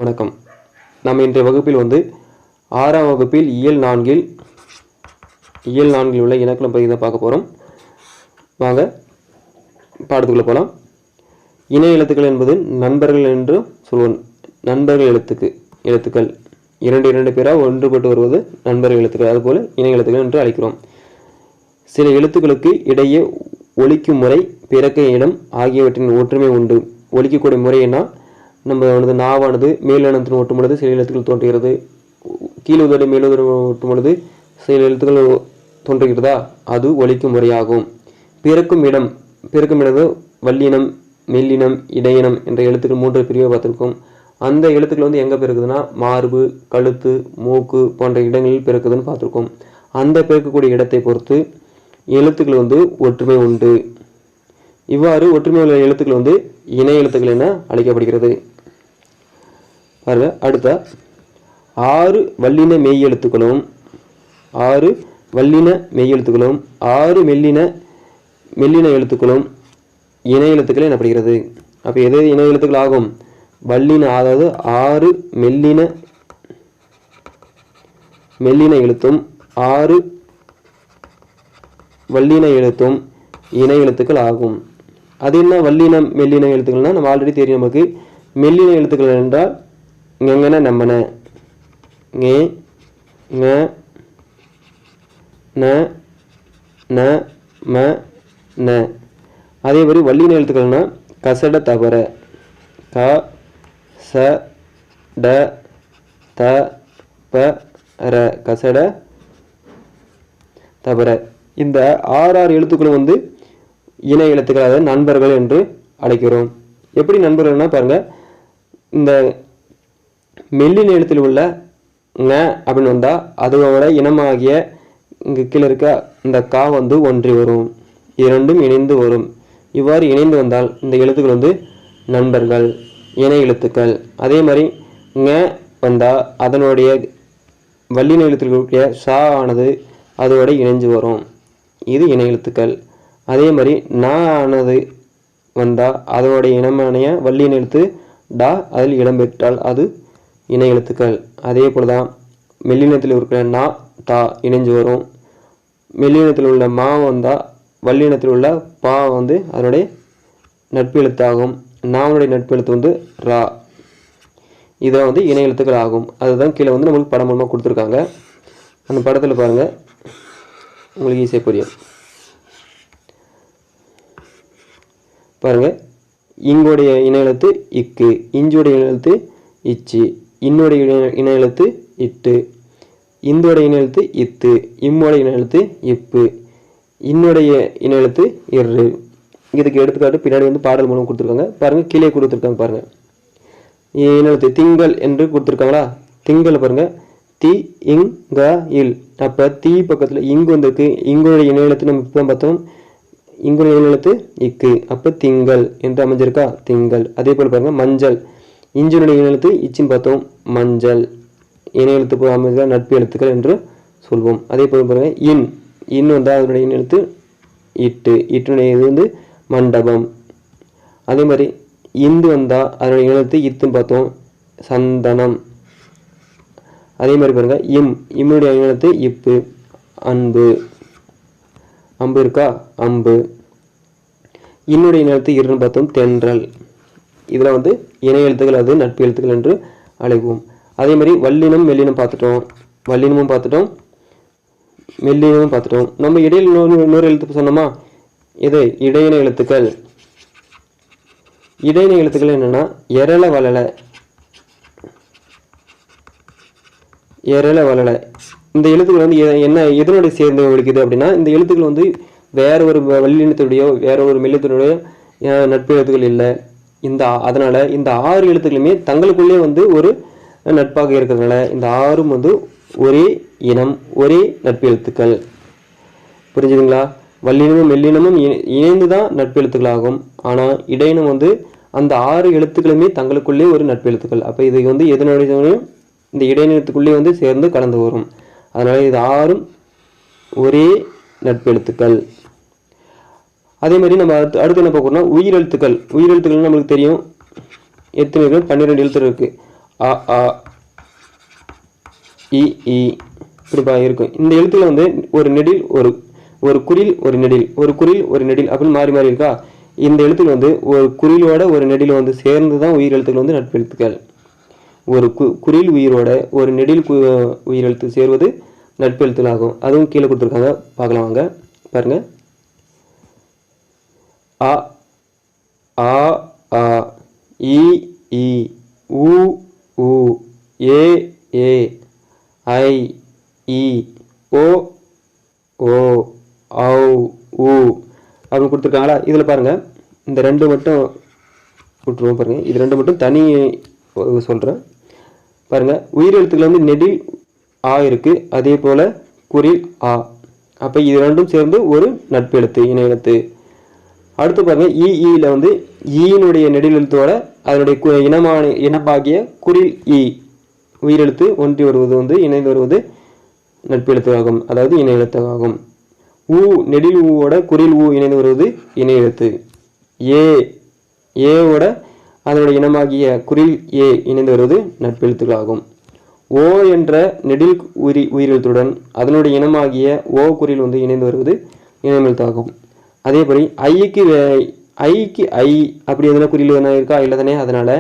வணக்கம். நாம் இன்றைய வகுப்பில் வந்து 6ஆம் வகுப்பில் இயல் 4 உள்ள இலக்கணம் பகுதியை பார்க்க போகிறோம். வாங்க பாடத்துக்குள்ளே போகலாம். இணை எழுத்துக்கள் என்பது நண்பர்கள் என்று சொல்வோம். நண்பர்கள் எழுத்துக்கள் இரண்டு பேராக ஒன்றுபட்டு வருவது நண்பர்கள் எழுத்துக்கள். அதுபோல் இணை எழுத்துக்கள் என்று அழைக்கிறோம். சில எழுத்துக்களுக்கு இடையே ஒலிக்கும் முறை, பிறக்க இடம் ஆகியவற்றின் ஒற்றுமை உண்டு. ஒலிக்கக்கூடிய முறைன்னா நம்ம நாவானது மேலெழுத்தின் ஒட்டும் பொழுது சில எழுத்துக்கள் தோன்றுகிறது, கீழுதடு மேலுதடு ஒட்டும் பொழுது சில எழுத்துக்கள் தோன்றுகிறதா, அது ஒலிக்கும் முறையாகும். பிறக்கும் இடம் வல்லினம், மெல்லினம், இடையினம் என்ற எழுத்துக்கள் 3 பிரிவை பார்த்துருக்கோம். அந்த எழுத்துக்கள் வந்து எங்கே பிறக்குதுன்னா மார்பு, கழுத்து, மூக்கு போன்ற இடங்களில் பிறக்குதுன்னு பார்த்துருக்கோம். அந்த பிறக்கக்கூடிய இடத்தை பொறுத்து எழுத்துக்கள் வந்து ஒற்றுமை உண்டு. இவ்வாறு ஒற்றுமை உள்ள எழுத்துக்கள் வந்து இணை எழுத்துக்கள் என அழைக்கப்படுகிறது. பாருங்க, அடுத்த 6 வல்லின மெய் எழுத்துக்களும் 6 மெல்லின எழுத்துக்களும் இணை எழுத்துக்கள் எனப்படுகிறது. அப்போ எது இணை எழுத்துக்கள் ஆகும்? வல்லின, அதாவது 6 மெல்லின எழுத்தும் 6 வல்லின எழுத்தும் இணை எழுத்துக்கள் ஆகும். அது என்ன வல்லின மெல்லின எழுத்துக்கள்னா நம்ம ஆல்ரெடி தெரியும். நமக்கு மெல்லின எழுத்துக்கள் என்றால் ஞங்கன, நம்மன, ஞே, ஞ, ந, ந, ம, ந. அதே மாதிரி வல்லின எழுத்துக்கள்னா கசட, தவற, க, ச, ட, த, ப, ர, கசட, தவற. இந்த 6 எழுத்துக்களும் வந்து இணை எழுத்துக்கள், அதாவது நண்பர்கள் என்று அழைக்கிறோம். எப்படி நண்பர்கள்னா பாருங்க, இந்த மெல்லின எழுத்தில் உள்ள ங அப்படின்னு வந்தால் அதோட இனமாகிய இங்கே கீழே இருக்க இந்த கா வந்து ஒன்றி வரும், இரண்டும் இணைந்து வரும். இவ்வாறு இணைந்து வந்தால் இந்த எழுத்துக்கள் வந்து நண்பர்கள், இணை எழுத்துக்கள். அதே மாதிரி ங வந்தால் அதனுடைய வல்லின எழுத்துக்களுடைய ஷா ஆனது அதோட இணைஞ்சு வரும், இது இணை எழுத்துக்கள். அதே மாதிரி நா ஆனது வந்தால் அதனுடைய இனமான வல்லின எழுத்து டா அதில் இடம்பெற்றால் அது இணை எழுத்துக்கள். அதே போல் தான் மெல்லினத்தில் இருக்கிற நா, தா இணைஞ்சு வரும். மெல்லினத்தில் உள்ள மா வந்தால் வல்லினத்தில் உள்ள பா வந்து அதனுடைய நட்பு எழுத்தாகும். நாவுடைய நட்பு எழுத்து வந்து ரா. இதை வந்து இணை எழுத்துக்கள் ஆகும். அதுதான் கீழே வந்து நம்மளுக்கு படம் மூலமாக கொடுத்துருக்காங்க. அந்த படத்தில் பாருங்கள், உங்களுக்கு ஈஸியாக புரியும். பாருங்க, இங்குடைய இணை எழுத்து இக்கு, இஞ்சுடைய இணை எழுத்து இச்சு, இன்னுடைய இணை எழுத்து இட்டு, இந்தோடைய இணை எழுத்து இத்து, இம்முடைய இணை எழுத்து இப்பு, இன்னுடைய இணை எழுத்து இரு. இதுக்கு எடுத்துக்காட்டு பின்னாடி வந்து பாடல் மூலம் கொடுத்துருக்காங்க. பாருங்க, கீழே கொடுத்துருக்காங்க. பாருங்க, இணை எழுத்து திங்கள் என்று கொடுத்துருக்காங்களா? திங்கள் பாருங்க, தி இங் க இல். அப்போ தீ பக்கத்தில் இங்கு வந்திருக்கு. இங்குடைய இணை எழுத்து நம்ம இப்போ பார்த்தோம், இங்குடைய இணை எழுத்து இக்கு. அப்போ திங்கள் என்று அமைஞ்சிருக்கா, திங்கள். அதே போல் பாருங்க, மஞ்சள், இஞ்சினுடைய இணை எழுத்து இச்சின்னு பார்த்தோம், மஞ்சள். இணை எழுத்து அமைந்த நட்பு எழுத்துக்கள் என்று சொல்வோம். அதே போல் பாருங்க, இன் வந்தால் அதனுடைய இணை எழுத்து இட்டு, இட்டுனுடைய இது வந்து மண்டபம். அதே மாதிரி இந்து வந்தால் அதனுடைய இணை எழுத்து இத்துன்னு பார்த்தோம், சந்தனம். அதே மாதிரி பாருங்க, இம்முடைய இணை எழுத்து இப்பு, அன்பு. அம்பு இருக்கா, அம்பு. இன்னுடைய இணை எழுத்து இருன்னு பார்த்தோம், தென்றல். இதில் வந்து இணை எழுத்துக்கள், அது நட்பு எழுத்துக்கள் என்று அழைப்போம். அதே மாதிரி வல்லினம் மெல்லினம் பார்த்துட்டோம், வல்லினமும் பார்த்துட்டோம், மெல்லினமும் பார்த்துட்டோம். நம்ம இடையில் இன்னொரு எழுத்து சொன்னோமா, இது இடையின எழுத்துக்கள். இடையின எழுத்துக்கள் என்னன்னா எரள, வளல, எரள, வளல. இந்த எழுத்துக்கள் வந்து என்ன எதனுடைய சேர்ந்து ஒழிக்குது அப்படின்னா, இந்த எழுத்துக்கள் வந்து வேற ஒரு வல்லினத்துடைய வேற ஒரு மெல்லினத்துடைய நட்பு எழுத்துக்கள் இல்லை. அதனால இந்த 6 எழுத்துக்களுமே தங்களுக்குள்ளே வந்து ஒரு நட்பாக இருக்கிறதுனால இந்த 6ம் வந்து ஒரே இனம், ஒரே நட்பு எழுத்துக்கள். புரிஞ்சுதுங்களா? வல்லினமும் மெல்லினமும் இணைந்து தான் நட்பு எழுத்துக்கள் ஆகும். ஆனால் இடையினம் வந்து அந்த 6 எழுத்துக்களுமே தங்களுக்குள்ளே ஒரு நட்பு எழுத்துக்கள். அப்போ இது வந்து எதனுடைய இந்த இடையினத்துக்குள்ளே வந்து சேர்ந்து கலந்து வரும். அதனால இது 6ம் ஒரே நட்பு எழுத்துக்கள். அதே மாதிரி நம்ம அடுத்து என்ன பார்க்கணும்னா உயிரெழுத்துக்கள். உயிரெழுத்துக்கள் நம்மளுக்கு தெரியும், எத்தனை 12 எழுத்து இருக்குது. அ ஆ இ ஈ இப்படிப்பா இருக்கும். இந்த எழுத்துக்கள் வந்து ஒரு நெடில் ஒரு குறில் ஒரு நெடில் ஒரு குறில் ஒரு நெடில் அப்படின்னு மாறி மாறி இருக்கா. இந்த எழுத்துக்கள் வந்து ஒரு குறிலோட ஒரு நெடில் வந்து சேர்ந்து தான் உயிர் எழுத்துக்கள் வந்து நட்பெழுத்துக்கள். ஒரு குறில் உயிரோட ஒரு நெடில் உயிரெழுத்து சேர்வது நட்பெழுத்துக்கள் ஆகும். அதுவும் கீழே கொடுத்துருக்காங்க, பார்க்கலாம் வாங்க. பாருங்க. அ ஆ ஆ இ ஈ உ ஊ ஏ ஏ ஐ இ ஓ ஓ ஔ ஊ அப்படின்னு கொடுத்துருக்காங்களா. இதில் பாருங்கள், இந்த ரெண்டு மட்டும் விட்டுருவோம். பாருங்கள், இது ரெண்டு மட்டும் தனி சொல்கிறேன். பாருங்கள், உயிரெழுத்துக்கள் வந்து நெடில் ஆ இருக்குது, அதே போல் குறில் ஆ. அப்போ இது ரெண்டும் சேர்ந்து ஒரு நட்பெழுத்து, இணை எழுத்து. அடுத்து பாருங்கள், ஈல வந்து ஈனுடைய நெடில் எழுத்தோட அதனுடைய இனமாகிய குறில் ஈ உயிரெழுத்து ஒன்றி வருவது வந்து இணைந்து வருவது நட்பெழுத்து ஆகும், அதாவது இணை எழுத்து ஆகும். ஊ நெடில் ஊவோட குறில் ஊ இணைந்து வருவது இணை எழுத்து. ஏவோட அதனுடைய இனமாகிய குறில் ஏ இணைந்து வருவது நட்பெழுத்துக்களாகும். ஓ என்ற நெடில் உயிரெழுத்துடன் அதனுடைய இனமாகிய ஓ குறில் வந்து இணைந்து வருவது இணைமெழுத்தாகும். அதேபடி ஐக்கு ஐ அப்படி எதனா குறில் என்ன இருக்கா, இல்லை தானே. அதனால்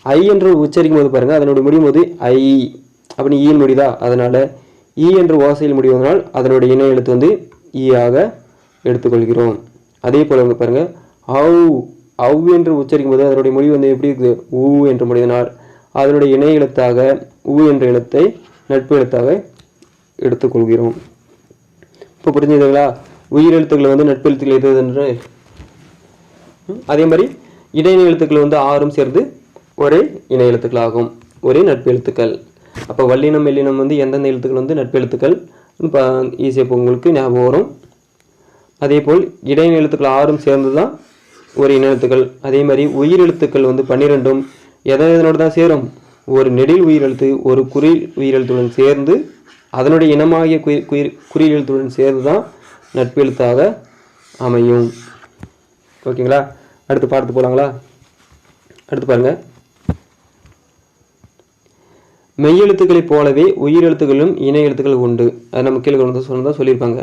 ஐ என்று உச்சரிக்கும் போது பாருங்கள், அதனுடைய முடியும் போது ஐ அப்படி ஈன்னு முடியுதா. அதனால் ஈ என்ற ஓசையில் முடிவதனால் அதனுடைய இணை எழுத்து வந்து ஈயாக எடுத்துக்கொள்கிறோம். அதே போல் வந்து பாருங்கள், அவ் என்று உச்சரிக்கும் போது அதனுடைய மொழி வந்து எப்படி இருக்குது, ஊ என்று முடிவதனால் அதனுடைய இணை எழுத்தாக ஊ என்ற எழுத்தை நட்பு எழுத்தாக எடுத்துக்கொள்கிறோம். இப்போ புரிஞ்சுதுங்களா, உயிர் எழுத்துக்களை வந்து நட்பு எழுத்துக்கள் எது என்று. அதே மாதிரி இடையின எழுத்துக்கள் வந்து ஆறும் சேர்ந்து ஒரே இணை எழுத்துக்களாகும், ஒரே நட்பு எழுத்துக்கள். அப்போ வல்லினம் மெல்லினம் வந்து எந்தெந்த எழுத்துக்கள் வந்து நட்பு எழுத்துக்கள் இப்போ ஈஸியாக இப்போ உங்களுக்கு ஞாபகம் வரும். அதே போல் இடையின எழுத்துக்கள் ஆறும் சேர்ந்து தான் ஒரு இன எழுத்துக்கள். அதே மாதிரி உயிர் எழுத்துக்கள் வந்து 12ம் எதனோடு தான் சேரும், ஒரு நெடில் உயிரெழுத்து ஒரு குறில் உயிரெழுத்துடன் சேர்ந்து அதனுடைய இனமாகிய குறில் எழுத்துடன் சேர்ந்து தான் நட்பு எழுத்தாக அமையும். ஓகேங்களா, அடுத்து பார்த்து போகலாங்களா. அடுத்து பாருங்கள், மெய்யெழுத்துக்களைப் போலவே உயிரெழுத்துக்களும் இணை எழுத்துக்கள் உண்டு. அது நம்ம கீழே கொண்டு சொன்னதான் சொல்லியிருப்பாங்க.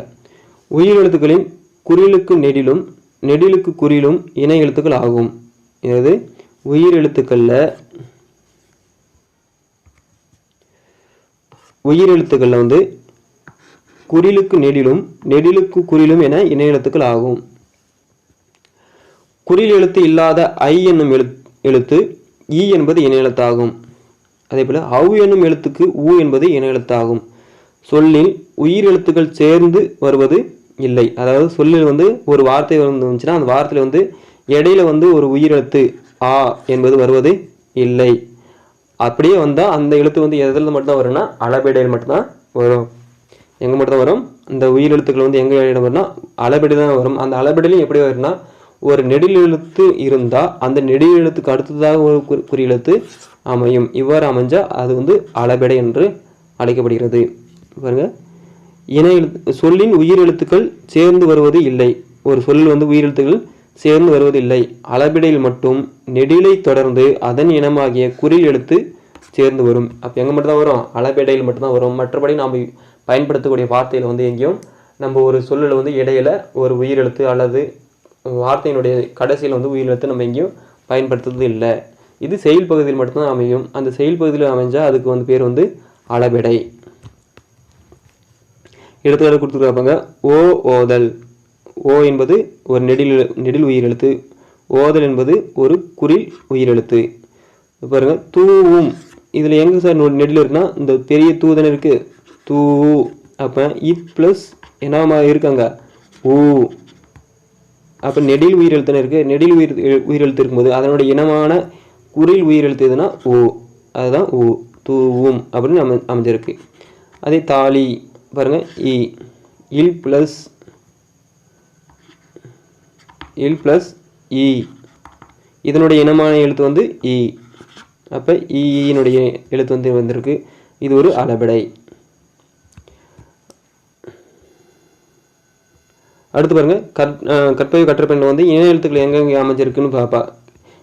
உயிரெழுத்துக்களின் குறிலுக்கு நெடிலும் நெடிலுக்கு குறிலும் இணை எழுத்துக்கள் ஆகும். அதாவது உயிரெழுத்துக்களில் வந்து குறிலுக்கு நெடிலும் நெடிலுக்கு குறிலும் என இணை எழுத்துக்கள் ஆகும். குறில் எழுத்து இல்லாத ஐ என்னும் எழுத்து ஈ என்பது இணை எழுத்தாகும். அதே போல் அவ் என்னும் எழுத்துக்கு ஊ என்பது இணை எழுத்தாகும். சொல்லில் உயிர் எழுத்துக்கள் சேர்ந்து வருவது இல்லை. அதாவது சொல்லில் வந்து ஒரு வார்த்தை வந்துச்சுன்னா அந்த வார்த்தையில் வந்து இடையில வந்து ஒரு உயிரெழுத்து ஆ என்பது வருவது இல்லை. அப்படியே வந்தால் அந்த எழுத்து வந்து எதில் மட்டும்தான் வரும்னா அளபெடையில் மட்டும்தான் வரும். எங்கே மட்டும்தான் வரும், இந்த உயிரெழுத்துக்கள் வந்து எங்கே இடம் வரும்னா அளபெடை தான் வரும். அந்த அளபெடையிலையும் எப்படி வரும்னா ஒரு நெடில் எழுத்து இருந்தால் அந்த நெடில் எழுத்துக்கு அடுத்ததாக ஒரு குறி எழுத்து அமையும். இவ்வாறு அமைஞ்சால் அது வந்து அளபெடை என்று அழைக்கப்படுகிறது. பாருங்க, இணை சொல்லின் உயிர் எழுத்துக்கள் சேர்ந்து வருவது இல்லை. ஒரு சொல் வந்து உயிரெழுத்துக்கள் சேர்ந்து வருவதில்லை. அளபெடையில் மட்டும் நெடிலை தொடர்ந்து அதன் இனமாகிய குறில் எழுத்து சேர்ந்து வரும். அப்போ எங்கே மட்டும்தான் வரும், அளபெடையில் மட்டும்தான் வரும். மற்றபடி நாம் பயன்படுத்தக்கூடிய வார்த்தையில் வந்து எங்கேயும் நம்ம ஒரு சொல்லில் வந்து இடையில ஒரு உயிரெழுத்து அல்லது வார்த்தையினுடைய கடைசியில் வந்து உயிரெழுத்து நம்ம எங்கேயும் பயன்படுத்துறது இல்லை. இது செயல் பகுதியில் மட்டும்தான் அமையும். அந்த செயல் பகுதியில் அமைஞ்சால் அதுக்கு வந்து பேர் வந்து அளபெடை. எடுத்துக்காட்டு கொடுத்துருக்காங்க. ஓதல். ஓ என்பது ஒரு நெடில் உயிரெழுத்து. ஓதல் என்பது ஒரு குறில் உயிரெழுத்து. பாருங்க, தூவும். இதில் எங்கே சார் நெடில் இருக்குன்னா இந்த பெரிய தூ தானே இருக்குது, தூ. அப்போ இட் ப்ளஸ் என்ன இருக்காங்க ஊ. அப்போ நெடில் உயிரெழுத்து தானே இருக்குது. நெடில் உயிரெழுத்து இருக்கும்போது அதனுடைய இனமான குறில் உயிரெழுத்து எதுனா ஊ, அதுதான் ஊ, தூவும் அப்படின்னு அமைஞ்சிருக்கு. அதே தாலி பாருங்கள், இல் ப்ளஸ் இ, இதனுடைய இனமான எழுத்து வந்து இ. அப்போ ஈனுடைய எழுத்து வந்து வந்திருக்கு. இது ஒரு அளபெடை. அடுத்து பாருங்கள், கற்பவை கற்றப்பெண்ணில் வந்து இணை எழுத்துக்கள் எங்கெங்கே அமைஞ்சிருக்குன்னு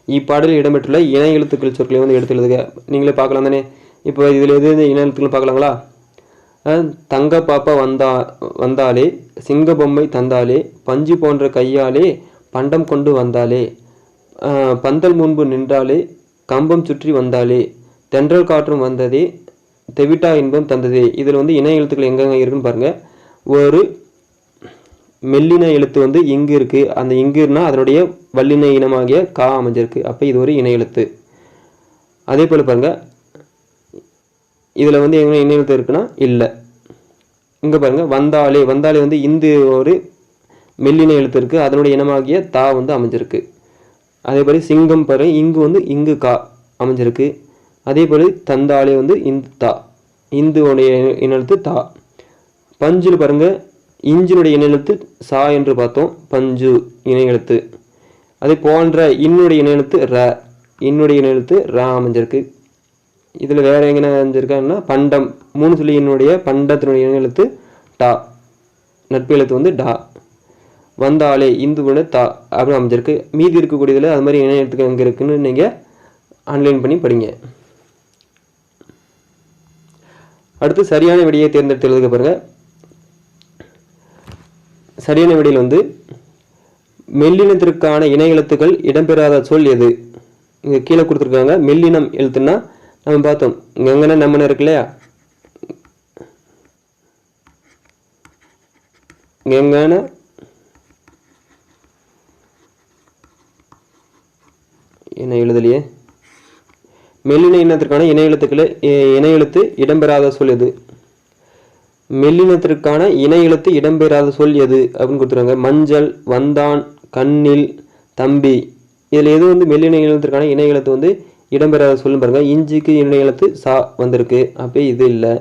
இப்பாடலில் இடம்பெற்றுள்ள இணை எழுத்துக்கள் சொற்களை வந்து எடுத்து எழுதுக. நீங்களே பார்க்கலாம் தானே. இப்போ இதில் எது இணை எழுத்துக்கள் பார்க்கலாங்களா? தங்க பாப்பா வந்தாலே, சிங்க பொம்மை தந்தாலே, பஞ்சு போன்ற கையாலே பண்டம் கொண்டு வந்தாலே, பந்தல் முன்பு நின்றாலே, கம்பம் சுற்றி வந்தாலே, தென்றல் காற்றும் வந்ததே, தெவிட்டா இன்பம் தந்ததே. இதில் வந்து இணை எழுத்துக்கள் எங்கெங்க இருக்குன்னு பாருங்கள். ஒரு மெல்லின எழுத்து வந்து இங்கு இருக்குது. அந்த இங்குன்னா அதனுடைய வல்லின இனமாகிய கா அமைஞ்சிருக்கு. அப்போ இது ஒரு இணை எழுத்து. அதே போல் பாருங்கள், இதில் வந்து எங்கே இணை எழுத்து இருக்குன்னா இல்லை. இங்கே பாருங்கள், வந்தாலே, வந்தாலே வந்து இந்த ஒரு மெல்லின எழுத்து இருக்குது. அதனுடைய இனமாகிய தா வந்து அமைஞ்சிருக்கு. அதே போல் சிங்கம் பாரு, இங்கு வந்து இங்கு கா அமைஞ்சிருக்கு. அதே போல் தந்தாலே வந்து இந்த தா, இந்துடைய இன எழுத்து தா. பஞ்சில் பாருங்கள், இஞ்சினுடைய இணை எழுத்து சா என்று பார்த்தோம், பஞ்சு இணை எழுத்து. அதே போன்ற இன்னுடைய இணை எழுத்து ர, இன்னுடைய இணை எழுத்து ரா அமைஞ்சிருக்கு. இதில் வேறு எங்கே அமைஞ்சிருக்காங்கன்னா பண்டம், 3 சொல்லி என்னுடைய பண்டத்தினுடைய இணை எழுத்து டா, நட்பு எழுத்து வந்து டா. வந்தாலே இந்துவோட தா அப்படின்னு அமைஞ்சிருக்கு. மீதி இருக்கக்கூடியதில் அது மாதிரி இணை எழுத்துக்கு எங்கே இருக்குன்னு நீங்கள் ஆன்லைன் பண்ணி படிங்க. அடுத்து சரியான விடையை தேர்ந்தெடுத்து எழுதுக பாருங்கள். சரியான விடையில் வந்து மெல்லினத்திற்கான இணை எழுத்துக்கள் இடம்பெறாத சொல் எது? இங்கே கீழே கொடுத்துருக்காங்க. மெல்லினம் எழுத்துன்னா நம்ம பார்த்தோம், எங்கன்னா நம்மன இருக்கு இல்லையா, எங்கன்னா என்ன எழுதலையே. மெல்லின இனத்திற்கான இணை எழுத்து இடம்பெறாத சொல் எது? மெல்லினத்திற்கான இணை எழுத்து இடம்பெறாத சொல் எது அப்படின்னு கொடுத்துருவாங்க. மஞ்சள், வந்தான், கண்ணில், தம்பி. இதில் எது வந்து மெல்லின இனத்திற்கான இணை எழுத்து வந்து இடம்பெறாத சொல்லும் பாருங்க. இஞ்சிக்கு இணை எழுத்து சா வந்திருக்கு, அப்போ இது இல்லை.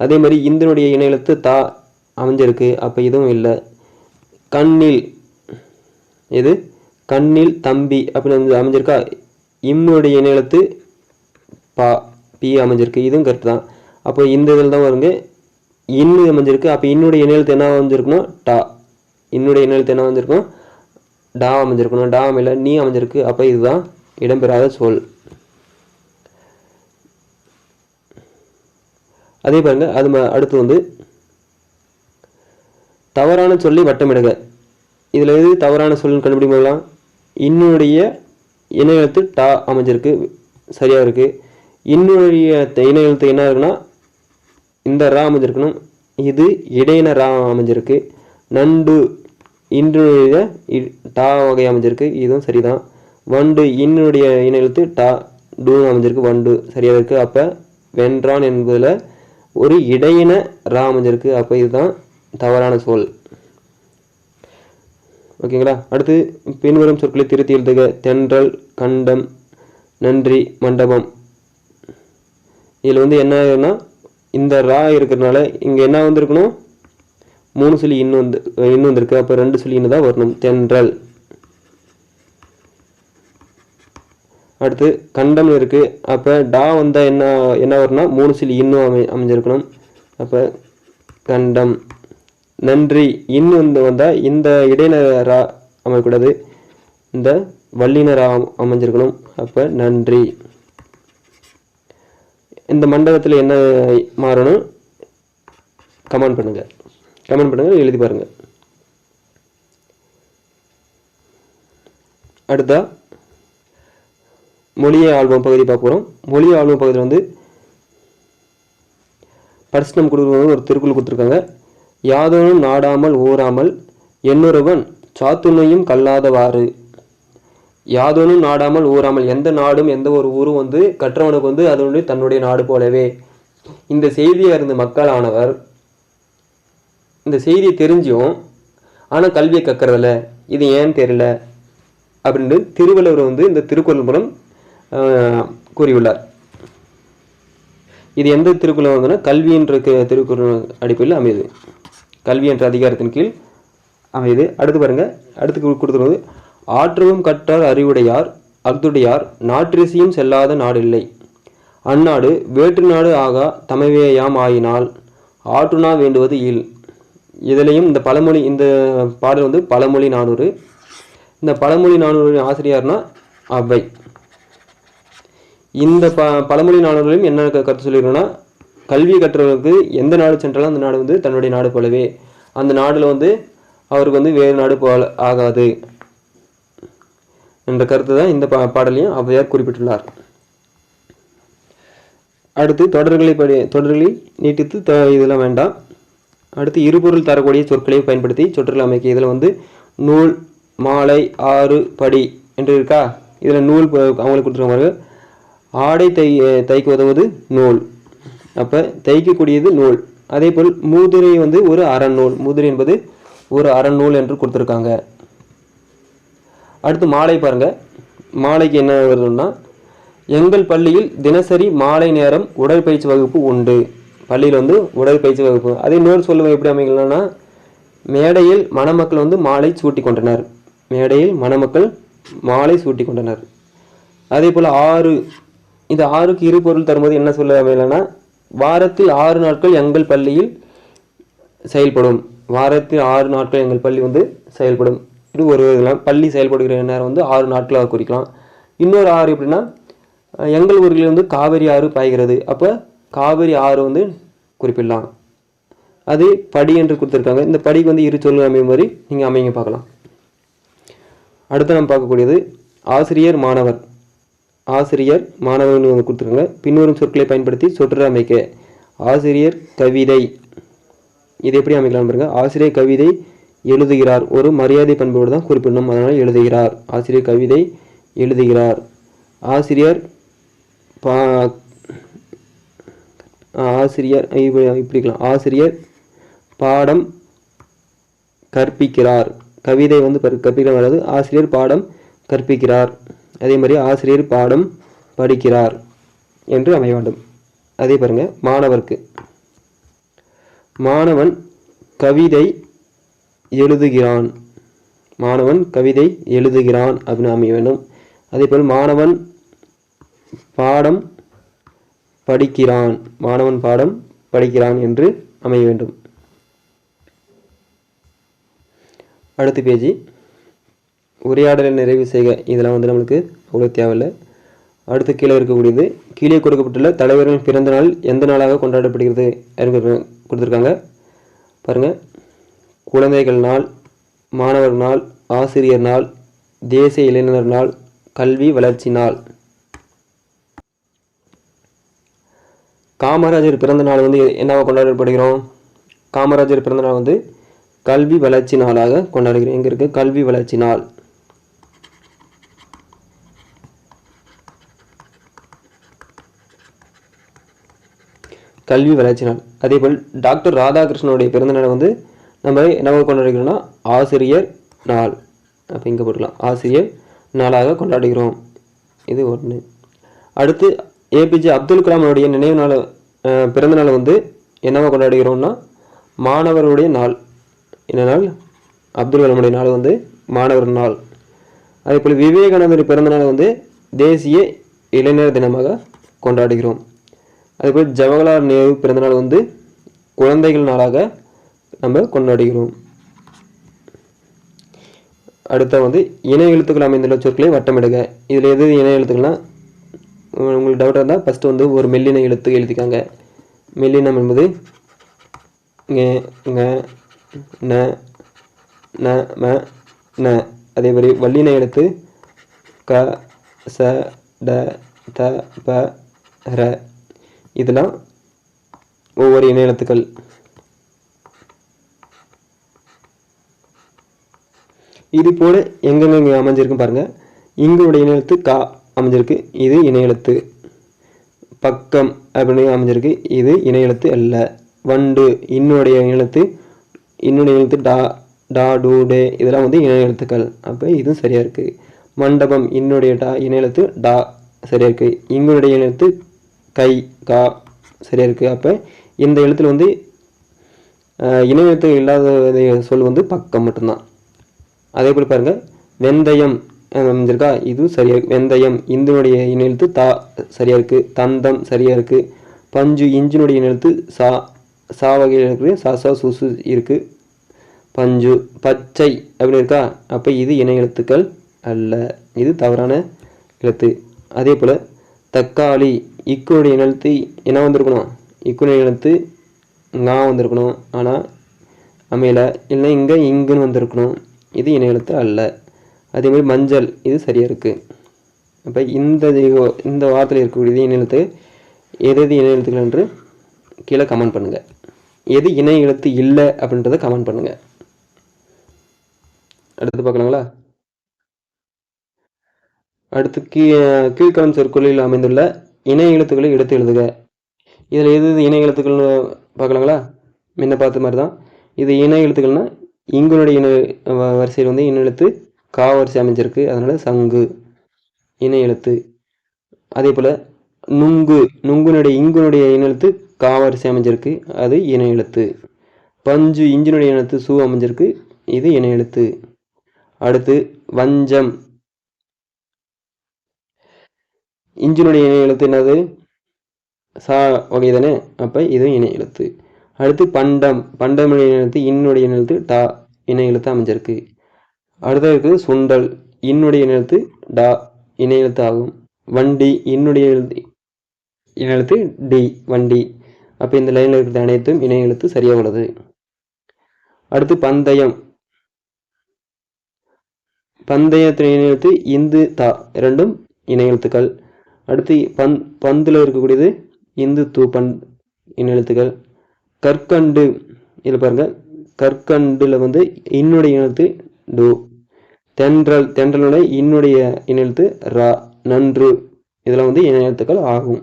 அதே மாதிரி இந்தனுடைய இணை எழுத்து தா அமைஞ்சிருக்கு, அப்போ இதுவும் இல்லை. கண்ணில், எது கண்ணில் தம்பி அப்படின்னு அமைஞ்சிருக்கா. இம்முடைய இணை எழுத்து பா, பி அமைஞ்சிருக்கு, இதுவும் கரெக்ட் தான். அப்போ இந்த இதில் தான் வருங்க இன்னு அமைஞ்சிருக்கு. அப்போ இன்னுடைய இணை எழுத்து என்ன அமைஞ்சிருக்கணும்? டா. இன்னுடைய இணை எழுத்து என்ன அமைஞ்சிருக்கணும்? டா அமைஞ்சிருக்கணும். டா அமைல நீ அமைஞ்சிருக்கு, அப்போ இதுதான் இடம்பெறாத சொல். அதே பாருங்க, அது அடுத்து வந்து தவறான சொல்லி வட்டமிடுக. இதில் எது தவறான சொல்லுன்னு கண்டுபிடிக்கலாம். இன்னுடைய இணை எழுத்து டா அமைஞ்சிருக்கு, சரியாக இருக்குது. இன்னுடைய இணை எழுத்து என்ன இருக்குன்னா இந்த ரா அமைஞ்சிருக்கணும், இது இடையின ரா அமைஞ்சிருக்கு. நண்டு இன்றுடைய டா வகை அமைஞ்சிருக்கு, இதுவும் சரிதான். வண்டு இன்னுடைய இணை எழுத்து டா டூ அமைஞ்சிருக்கு, வண்டு சரியாக இருக்குது. அப்போ வென்றான் என்பதில் ஒரு இடையின ரா அமைஞ்சிருக்கு, அப்போ இதுதான் தவறான சொல். ஓகேங்களா. அடுத்து பின்வரும் சொற்களை திருத்தி எழுதுக. தென்றல், கண்டம், நன்றி, மண்டபம். இதில் வந்து என்ன ஆகுதுன்னா இந்த ரா இருக்கிறதுனால இங்கே என்ன வந்திருக்கணும்? 3 சொல்லி இன்னும் வந்திருக்கு, அப்போ 2 சொல்லி இன்னும் தான் வரணும். தென்றல். அடுத்து கண்டம் இருக்குது, அப்போ டா வந்தால் என்ன வரும்னா 3 சொல்லி இன்னும் அமைஞ்சிருக்கணும், அப்போ கண்டம். நன்றி இன்னும் வந்தால் இந்த இடையின ரா அமையக்கூடாது, இந்த வல்லின ரா அமைஞ்சிருக்கணும், அப்போ நன்றி. இந்த மண்டபத்தில் என்ன மாறணும்? கமெண்ட் பண்ணுங்கள், எழுதி பாருங்கள். அடுத்தா மொழியை ஆல்பம் பகுதி பார்க்க போகிறோம். மொழியை ஆல்பம் பகுதியில் வந்து பரிசனம் கொடுக்குறது ஒரு திருக்குறள் கொடுத்துருக்காங்க. யாதோனும் நாடாமல் ஊராமல் என்னொருவன் சாத்துணையும் கல்லாதவாறு. யாதோனும் நாடாமல் ஊராமல், எந்த நாடும் எந்த ஒரு ஊரும் வந்து கற்றவனுக்கு வந்து அது தன்னுடைய நாடு போலவே. இந்த செய்தியை அறிந்த மக்களானவர் இந்த செய்தியை தெரிஞ்சும் ஆனால் கல்வியை கற்கிறதில்ல, இது ஏன்னு தெரியல அப்படின்னு திருவள்ளுவர் வந்து இந்த திருக்குறள் மூலம் கூறியுள்ளார். இது எந்த திருக்குறள் வந்துன்னா கல்வி என்ற திருக்குறள் அடிப்படையில் அமையுது, கல்வி என்ற அதிகாரத்தின் கீழ் அமையுது. அடுத்து பாருங்க, அடுத்து கொடுத்துருவது ஆற்றவும் கற்றார் அறிவுடையார் அஃதுடையார் நாற்றிசையும் செல்லாத நாடில்லை. அந்நாடு வேற்று நாடு ஆகா தமைவேயாம் ஆயினால் ஆற்றுனா வேண்டுவது இல். இதுலேயும் இந்த பழமொழி, இந்த பாடல் வந்து பழமொழி 400. இந்த பழமொழி 400 ஆசிரியர்னா அவை. இந்த பழமொழி நாடுகளிலும் என்ன கருத்து சொல்லியிருக்கோன்னா, கல்வியை கற்றவர்களுக்கு எந்த நாடு சென்றாலும் அந்த நாடு வந்து தன்னுடைய நாடு போலவே, அந்த நாடுல வந்து அவருக்கு வந்து வேறு நாடு போல ஆகாது என்ற கருத்து தான் இந்த பாடலையும் ஔவையார் குறிப்பிட்டுள்ளார். அடுத்து தொடர்களை நீட்டித்து இதெல்லாம் வேண்டாம். அடுத்து இருபொருள் தரக்கூடிய சொற்களை பயன்படுத்தி சொற்களை அமைக்க. இதில் வந்து நூல், மாலை, ஆறு, படி என்று இருக்கா. இதில் நூல் அவங்களுக்கு கொடுத்துருக்காங்க. ஆடை தைக்க உதவுவது நூல், அப்போ தைக்கக்கூடியது நூல். அதே போல் மூதுரை வந்து ஒரு அறநூல், மூதுரை என்பது ஒரு அறநூல் என்று கொடுத்துருக்காங்க. அடுத்து மாலை பாருங்க. மாலைக்கு என்ன வருதுன்னா, எங்கள் பள்ளியில் தினசரி மாலை நேரம் உடற்பயிற்சி வகுப்பு உண்டு. பள்ளியில் வந்து உடற்பயிற்சி வகுப்பு. அதே இன்னொரு சொல்லுவது எப்படி அமைக்கலாம்னா, மேடையில் மணமக்கள் வந்து மாலை சூட்டி கொண்டனர். மேடையில் மணமக்கள் மாலை சூட்டி கொண்டனர். அதே போல் ஆறு, இந்த ஆறுக்கு இரு பொருள் தரும்போது என்ன சொல்ல அமையலன்னா, வாரத்தில் 6 நாட்கள் எங்கள் பள்ளியில் செயல்படும். வாரத்தில் 6 நாட்கள் எங்கள் பள்ளி வந்து செயல்படும். இது ஒரு பள்ளி செயல்படுகிற நேரம் வந்து 6 நாட்களாக குறிக்கலாம். இன்னொரு ஆறு எப்படின்னா, எங்கள் ஊரில் வந்து காவிரி ஆறு பாய்கிறது. அப்போ காவிரி ஆறு வந்து குறிப்பிடலாம். அது படி என்று கொடுத்துருக்காங்க. இந்த படிக்கு வந்து இரு சொல்லு அமையும் மாதிரி நீங்கள் அமைங்க பார்க்கலாம். அடுத்து நம்ம பார்க்கக்கூடியது ஆசிரியர் மாணவர். ஆசிரியர் மாணவர்கள் வந்து கொடுத்துருக்காங்க. பின்வரும் சொற்களை பயன்படுத்தி சொற்றொடர் அமைக்க. ஆசிரியர் கவிதை, இது எப்படி அமைக்கலாம் பாருங்க. ஆசிரியர் கவிதை எழுதுகிறார். ஒரு மரியாதை பண்போடு தான் குறிப்பிடணும், அதனால் எழுதுகிறார். ஆசிரியர் கவிதை எழுதுகிறார். ஆசிரியர் இப்படிக்கலாம். ஆசிரியர் பாடம் கற்பிக்கிறார். கவிதை வந்து கற்பிக்கிற வராது, ஆசிரியர் பாடம் கற்பிக்கிறார். அதே மாதிரி ஆசிரியர் பாடம் படிக்கிறார் என்று அமைய வேண்டும். அதே பாருங்க, மாணவருக்கு மாணவன் கவிதை எழுதுகிறான். மாணவன் கவிதை எழுதுகிறான் அப்படின்னு அமைய வேண்டும். அதே போல் மாணவன் பாடம் படிக்கிறான். மாணவன் பாடம் படிக்கிறான் என்று அமைய வேண்டும். அடுத்த பேஜ் உரையாடலை நிறைவு செய்க. இதெல்லாம் வந்து நம்மளுக்கு அவ்வளோ தேவையில்லை. அடுத்து கீழே இருக்கக்கூடியது, கீழே கொடுக்கப்பட்டுள்ள தலைவர்களின் பிறந்த நாள் எந்த நாளாக கொண்டாடப்படுகிறது கொடுத்துருக்காங்க பாருங்கள். குழந்தைகள் நாள், மாணவர் நாள், ஆசிரியர் நாள், தேசிய இளைஞர் நாள், கல்வி வளர்ச்சி நாள். காமராஜர் பிறந்த நாள் வந்து என்னவாக கொண்டாடப்படுகிறோம்? காமராஜர் பிறந்த நாள் வந்து கல்வி வளர்ச்சி நாளாக கொண்டாடுகிறோம். எங்கே இருக்குது? கல்வி வளர்ச்சி நாள். கல்வி வளர்ச்சி நாள். அதே போல் டாக்டர் ராதாகிருஷ்ணனுடைய பிறந்த நாள் வந்து நம்ம என்னவாக கொண்டாடுகிறோம்னா ஆசிரியர் நாள். அப்போ இங்கே போட்டுக்கலாம், ஆசிரியர் நாளாக கொண்டாடுகிறோம். இது ஒன்று. அடுத்து ஏபிஜே அப்துல் கலாமுடைய நினைவு நாள், பிறந்த நாள் வந்து என்னவாக கொண்டாடுகிறோம்னா மாணவருடைய நாள். என்ன நாள்? அப்துல் கலாமுடைய நாள் வந்து மாணவர் நாள். அதே போல் விவேகானந்தர் பிறந்த நாள் வந்து தேசிய இளைஞர் தினமாக கொண்டாடுகிறோம். அதேபோல் ஜவஹர்லால் நேரு பிறந்தநாள் வந்து குழந்தைகள் நாளாக நம்ம கொண்டாடுகிறோம். அடுத்த வந்து இணை எழுத்துக்கள் அமைந்துள்ள சொற்களை வட்டமிடுக. இதில் எது இணை எழுத்துக்கள்னால் உங்களுக்கு டவுட்டாக இருந்தால் ஃபஸ்ட்டு வந்து ஒரு மெல்லின எழுத்து எழுதிக்காங்க. மெல்லினம் என்பது ங, ந, ந, ம, ந. அதே மாதிரி வல்லின எழுத்து க, ச, ட, த, ப, ர. இதெல்லாம் ஒவ்வொரு இணை எழுத்துக்கள். இது போல எங்கெங்க அமைஞ்சிருக்கு பாருங்க. இங்களுடைய இணை எழுத்து கா அமைஞ்சிருக்கு, இது இணை எழுத்து. பக்கம் அப்படின்னு அமைஞ்சிருக்கு, இது இணை எழுத்து அல்ல. வண்டு இன்னுடைய எழுத்து, இன்னுடைய எழுத்து டா, டா, டூ, டே. இதெல்லாம் வந்து இணை எழுத்துக்கள். அப்போ இதுவும் சரியா இருக்கு. மண்டபம் இன்னுடைய டா இணை எழுத்து டா சரியா இருக்கு. இங்களுடைய எழுத்து கை, கா சரியா இருக்கு. அப்போ இந்த எழுத்துல வந்து இணை எழுத்து இல்லாத சொல் வந்து பக்கம் மட்டும்தான். அதே போல் பாருங்க, வெந்தயம் அமைஞ்சிருக்கா, இதுவும் சரியா இருக்கு. வெந்தயம் இந்தினுடைய இணை எழுத்து தா சரியா இருக்கு. தந்தம் சரியா இருக்கு. பஞ்சு இஞ்சினுடைய இணை எழுத்து சா, சா வகையில் இருக்கு. சா, சா, சுசு இருக்கு. பஞ்சு. பச்சை அப்படின்னு இருக்கா, அப்போ இது இணை எழுத்துக்கள் அல்ல. இது தவறான எழுத்து. அதே போல் தக்காளி இக்குடைய எழுத்து என்ன வந்திருக்கணும், இக்குடைய எழுத்து ngா வந்திருக்கணும், ஆனால் அமையல. இல்லை இங்கே இங்குன்னு வந்திருக்கணும், இது இணை எழுத்து அல்ல. அதே மாதிரி மஞ்சள் இது சரியாக இருக்குது. அப்போ இந்த வார்த்தையில் இருக்கக்கூடியது இணை எழுத்து, எது இணை எழுத்துக்கள் என்று கீழே கமெண்ட் பண்ணுங்கள். எது இணை எழுத்து இல்லை அப்படின்றத கமெண்ட் பண்ணுங்கள். அடுத்து பார்க்கலாங்களா? அடுத்து கீழ்காணும் சொற்களில் அமைந்துள்ள இணை எழுத்துக்களை எடுத்து எழுதுக. இதில் எது இணை எழுத்துக்கள்னு பார்க்கலாங்களா? முன்ன பார்த்த மாதிரி தான். இது இணை எழுத்துக்கள்னா இங்குனுடைய இணை வரிசையில் வந்து இணை எழுத்து கா வரிசை அமைஞ்சிருக்கு, அதனால் சங்கு இணை எழுத்து. அதே போல் நுங்கு இங்குனுடைய இணை எழுத்து கா வரிசை அமைஞ்சிருக்கு, அது இணை எழுத்து. பஞ்சு இஞ்சினுடைய எழுத்து சூ அமைஞ்சிருக்கு, இது இணை எழுத்து. அடுத்து வஞ்சம் இஞ்சினுடைய இணை எழுத்து என்னது, சா வகை தானே, அப்போ இதுவும் இணை எழுத்து. அடுத்து பண்டமுடைய எழுத்து இன்னுடைய எழுத்து டா இணை எழுத்து அமைஞ்சிருக்கு. அடுத்தது இருக்குது சுண்டல் இன்னுடைய எழுத்து டா இணை எழுத்து ஆகும். வண்டி இன்னுடைய எழுத்து டி வண்டி. அப்போ இந்த லைனில் இருக்கிறது அனைத்தும் இணை எழுத்து சரியாக உள்ளது. அடுத்து பந்தயத்தின் இணை எழுத்து இந்து தா இரண்டும் இணை எழுத்துக்கள். அடுத்து பந்தில் இருக்கக்கூடியது இந்து தூ இணை எழுத்துக்கள். கற்கண்டு இதில் பாருங்கள், கற்கண்டில் வந்து இன்னுடைய எழுத்து டு. தென்றலுடைய இன்னுடைய இணை எழுத்து ரா. நன்று இதெல்லாம் வந்து இணை எழுத்துக்கள் ஆகும்.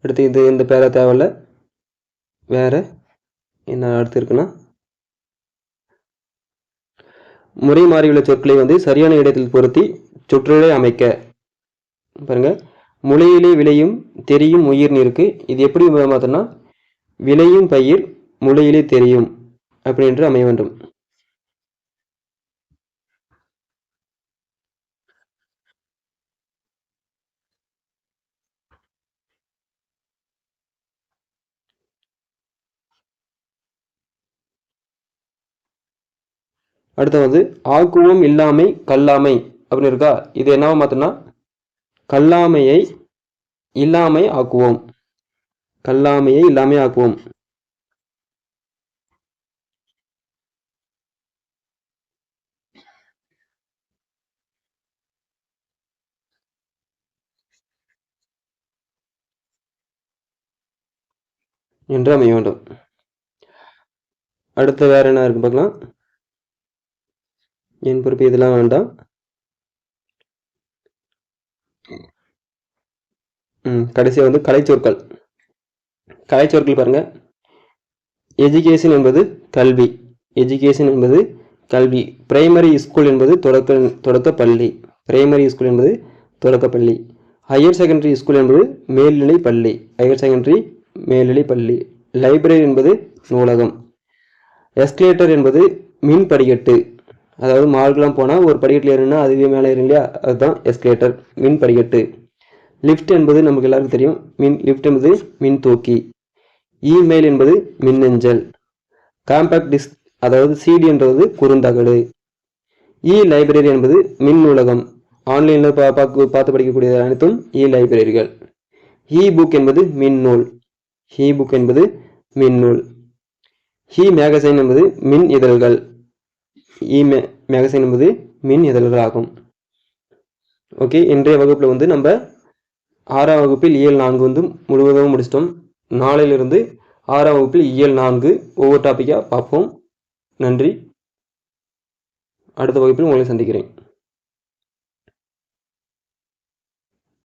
அடுத்து இந்த பேரா தேவையில்ல, வேற என்ன அடுத்து இருக்குன்னா முறை மாறியுள்ள சொற்களை வந்து சரியான இடத்தில் பொருத்தி சொற்றொடரை அமைக்க. பாருங்க, முளையிலே விளையும் தெரியும் உயிர் இருக்கு. இது எப்படி பார்த்தோம்னா விளையும் பயிர் முளையிலே தெரியும் அப்படின்று அமைய வேண்டும். அடுத்து வந்து ஆக்குவோம் இல்லாமை கல்லாமை அப்படின்னு இருக்கா. இது என்னவா மாத்தோம்னா கல்லாமையை இல்லாமை ஆக்குவோம், கல்லாமையை இல்லாமை ஆக்குவோம். என்று அமைய வேண்டும். அடுத்து வேற என்ன இருக்கு பார்க்கலாம். என் பொறுப்பு இதெல்லாம் வேண்டாம். கடைசியாக வந்து கலைச்சொற்கள் பாருங்க. எஜுகேஷன் என்பது கல்வி. பிரைமரி ஸ்கூல் என்பது தொடக்க பள்ளி. ஹையர் செகண்டரி ஸ்கூல் என்பது மேல்நிலை பள்ளி. லைப்ரரி என்பது நூலகம். எஸ்கலேட்டர் என்பது மின் படிக்கட்டு. அதாவது மார்க்கெலாம் போனால் ஒரு படிக்கட்டில் ஏறுனா அதுவே மேலே ஏறும் இல்லையா, அதுதான் எஸ்கலேட்டர், மின் படிக்கட்டு. லிஃப்ட் என்பது நமக்கு எல்லாருக்கும் தெரியும். லிஃப்ட் என்பது மின் தூக்கி. இமெயில் என்பது மின்னஞ்சல். காம்பேக்ட் டிஸ்க் அதாவது சிடி என்றது குறுந்தகடு. லைப்ரரி என்பது மின் நூலகம். ஆன்லைனில் பார்த்து படிக்கக்கூடிய அனைத்தும் லைப்ரரிகள். புக் என்பது மின்னூல். மேகசைன் என்பது மின் இதழ்கள். மேகசைன் என்பது மின் இதழ்கள் ஆகும். ஓகே, இன்றைய வகுப்பில் வந்து நம்ம 6ஆம் வகுப்பில் இயல் 4 வந்து முழுவதும் முடிச்சிட்டோம். நாளையிலிருந்து 6ஆம் வகுப்பில் இயல் 4 ஒவ்வொரு டாப்பிக்காக பார்ப்போம். நன்றி. அடுத்த வகுப்பில் உங்களை சந்திக்கிறேன்.